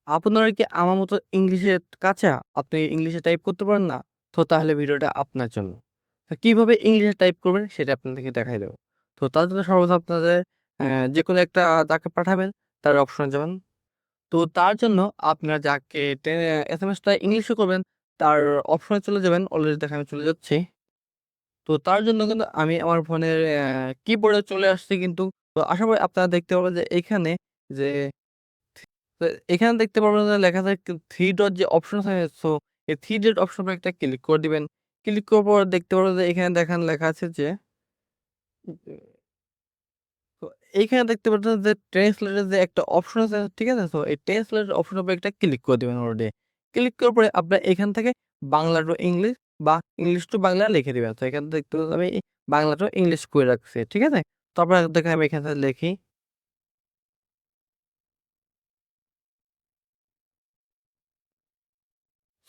আপনারা কি আমার মতো ইংলিশে কাঁচা? আপনি ইংলিশে টাইপ করতে পারেন না? তো তাহলে ভিডিওটা আপনার জন্য। তো কিভাবে ইংলিশে টাইপ করবেন সেটা আপনাদেরকে দেখাই দেব। তো তার জন্য সর্বপ্রথম আপনাদের যেকোনো একটা যাকে পাঠাবেন তার অপশনে যাবেন। তো তার জন্য আপনারা যাকে এসএমএসটা ইংলিশে করবেন তার অপশনে চলে যাবেন। অলরেডি দেখেন আমি চলে যাচ্ছি। তো তার জন্য কিন্তু আমি আমার ফোনের কিবোর্ডে চলে আসছি কিন্তু। তো আশা করি আপনারা দেখতে পারবেন যে এইখানে যে তো এখানে দেখতে পারবেন যে লেখা থাকে 3 ডট যে অপশন থাকে সো এই 3 ডট অপশন একটা ক্লিক করে দিবেন। ক্লিক করার পর দেখতে পারবেন যে এখানে দেখেন লেখা আছে যে তো এইখানে দেখতে পাচ্ছেন যে ট্রান্সলেট এর যে একটা অপশন আছে, ঠিক আছে? সো এই ট্রান্সলেট অপশনের উপরে একটা ক্লিক করে দিবেন অলরেডি। ক্লিক করার পরে আপনার এখান থেকে বাংলা টু ইংলিশ বা ইংলিশ টু বাংলা লিখে দিবেন। তো এখানে দেখতে পাচ্ছেন আমি বাংলা টু ইংলিশ করে রাখছি, ঠিক আছে? তারপর দেখেন আমি এখানে লিখি।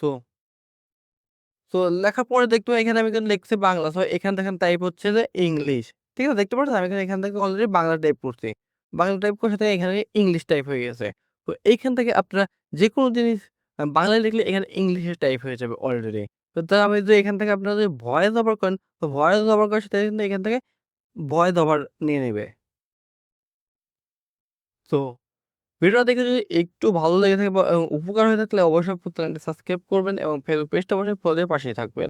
সো সো লেখার পরে দেখতে পাই এখানে আমি কিন্তু লিখছি বাংলা। সো এখানে দেখেন টাইপ হচ্ছে যে ইংলিশ। ঠিক আছে? দেখতে পাচ্ছেন? আমি এখান থেকে অলরেডি বাংলা টাইপ করছি। বাংলা টাইপ করার সাথে এখানে ইংলিশ টাইপ হয়ে গেছে। তো এইখান থেকে আপনারা যেকোনো জিনিস বাংলায় লিখলে এখানে ইংলিশে টাইপ হয়ে যাবে অলরেডি। তো আমি যদি এখান থেকে আপনারা যদি ভয়েস ওভার করেন, তো ভয়েস ওভার করার সাথে কিন্তু এখান থেকে ভয়েস ওভার নিয়ে নিবে। তো ভিডিওটা দেখে যদি একটু ভালো লেগে থাকে বা উপকার হয়ে থাকলে অবশ্যই চ্যানেলটি সাবস্ক্রাইব করবেন এবং ফেসবুক পেজটা অবশ্যই ফলো দিয়ে পাশেই থাকবেন।